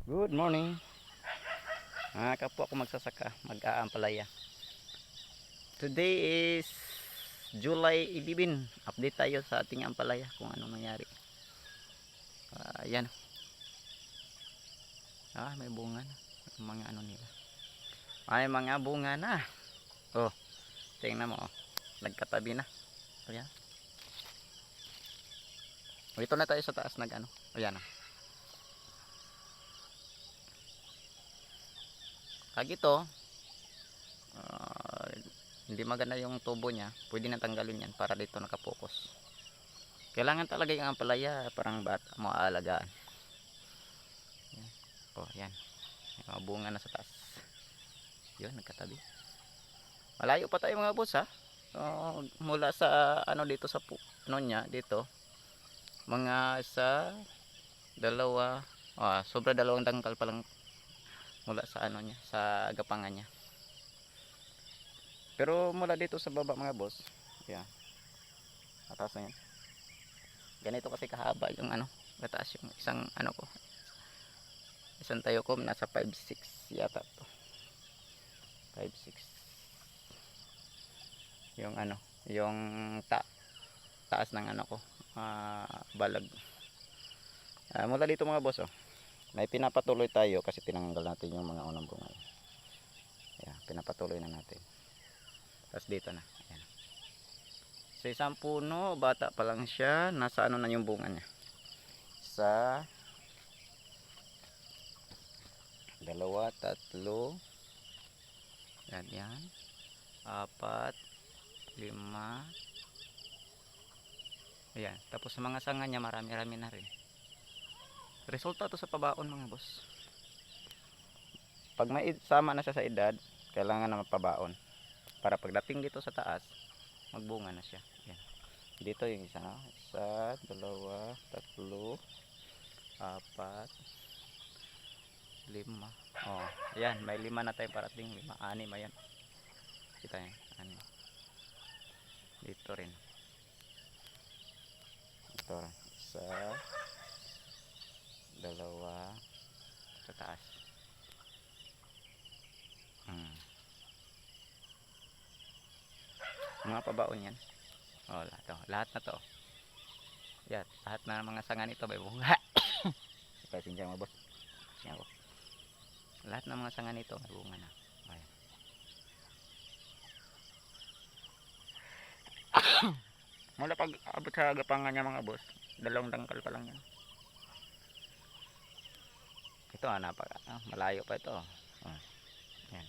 Good morning. Kapwa ako magsasaka, mag-aampalaya. Today is July 11. Update tayo sa ating ampalaya kung anong nangyari. Yan. May bunga na. Mga ano nila. May mga bunga na. Oh, tingnan mo. Oh. Nagkatabi na. Ayan. Ito na tayo sa taas nag-ano. Ayan. Pag ito, hindi maganda yung tubo niya, pwede na tanggalin yan para dito nakapokus. Kailangan talaga yung ampalaya parang bata mo aalagaan. Yan. May mga bunga na sa taas. Yun, nagkatabi. Malayo pa tayo mga boss ha. Mula sa ano dito sa ano niya dito. Mga sa dalawa, sobra dalawang dangkal pa lang mula sa ano niya, sa gapangan niya. Pero mula dito sa baba mga boss, yan. Mataas na yan. Ganito kasi kahaba yung ano, mataas yung isang ano ko. Isang tayo ko nasa 5'6" yata to. 5'6". Yung ano, yung taas ng ano ko, balag. Mula dito mga boss, may pinapatuloy tayo kasi tinanggal natin yung mga unang bunga. Ayan, pinapatuloy na natin. Tapos dito na. Ayan. Sa isang puno, bata pa lang siya, nasa ano na yung bunga niya. Sa dalawa, tatlo, yan, 4, 5. Ayan, tapos sa mga sanga niya marami-rami na rin. Resulta to sa pabaon mga boss. Pag may sama na siya sa edad, kailangan na mapabaon para pagdating dito sa taas magbunga na siya. Ayan. Dito yung isa, no? 1, 2, 3, 4, 5. Ayan, may 5 na tayong parating. 5, 6, ayan. Kita yan, 6. Dito rin. Ito, 1, 2, sa taas. Mga pabaon yan. Lahat na to. Yan, lahat na mga sanga nito may bunga. Pasensya mga boss. Lahat ng mga sanga nito may bunga na. Ayan. Mula pag abot sa gapangan niya mga boss, 2 dangkal pa lang yan. Ito malayo pa ito. Yan.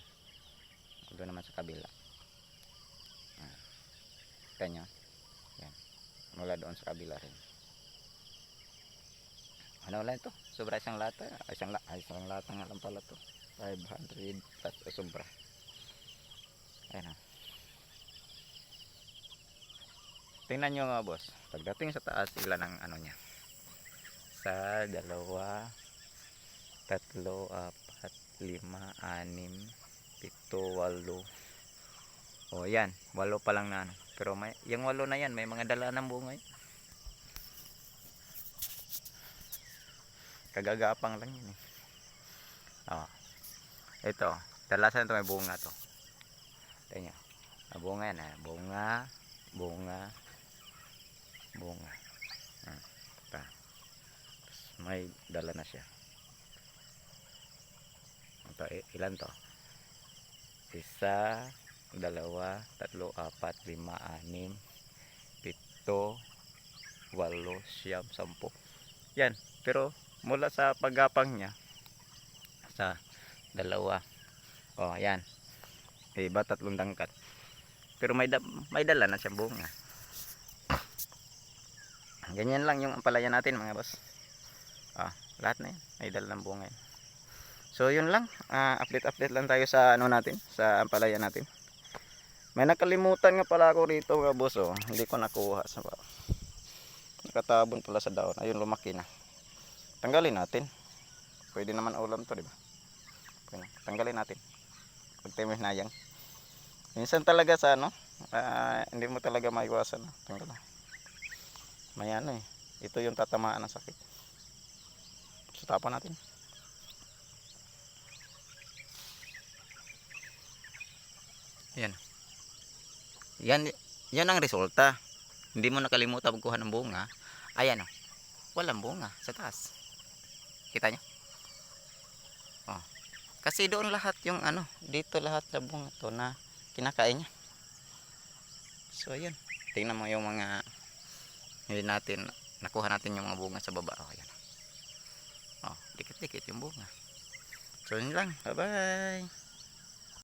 Doon naman sa kabila. Kita nyo. Yan. Mula doon sa kabila rin. Ano lang ito? Sobra isang lata. Isang lata nga lang pala ito. 500 plus sobra. Ayan o. Tingnan nyo mga boss. Pagdating sa taas, ilan ang ano niya. 1, 2, 3, 4, 5, 6, 7, 8. Yan. 8 pa lang na ano. Pero yung 8 na yan, may mga dala ng bunga yun. Kagagapang lang yun ito, dalasan ito may bunga to. Tingnan nyo. Bunga yan bunga. May dala na siya. Ito, ilan to? 1, 2, 3, 4, 5, 6, 7, 8, 9, 10. Yan, pero mula sa paggapang niya sa 2. Yan. Iba 3 dangkat. Pero may dala na siyang bunga. Ganyan lang yung ampalaya natin mga boss. Lahat na yan. May dala ng bunga yan. So yun lang. Update lang tayo sa ano natin, sa ampalaya natin. May nakalimutan nga pala ako rito mga boss. Hindi ko nakuha. Nakatabon pala sa daon. Ayun, lumaki na. Tanggalin natin. Pwede naman ulam to, di ba? Tanggalin natin. Pag tayo may hinayang. Minsan talaga sa ano, hindi mo talaga maiwasan. Tanggalan. May ano ito yung tatamaan ng sakit. So tapon natin. Yan. Yan, yan ang resulta. Hindi mo nakalimutan magkuha ng bunga. Ayan o. Walang bunga sa taas. Kita nyo? Oh. Kasi doon lahat yung ano, dito lahat na bunga to na kinakain niya. So ayan. Tingnan mo yung mga hindi natin nakuha natin yung mga bunga sa baba. Oh, ayan. Oh, dikit-dikit yung bunga. So yun lang. Bye-bye.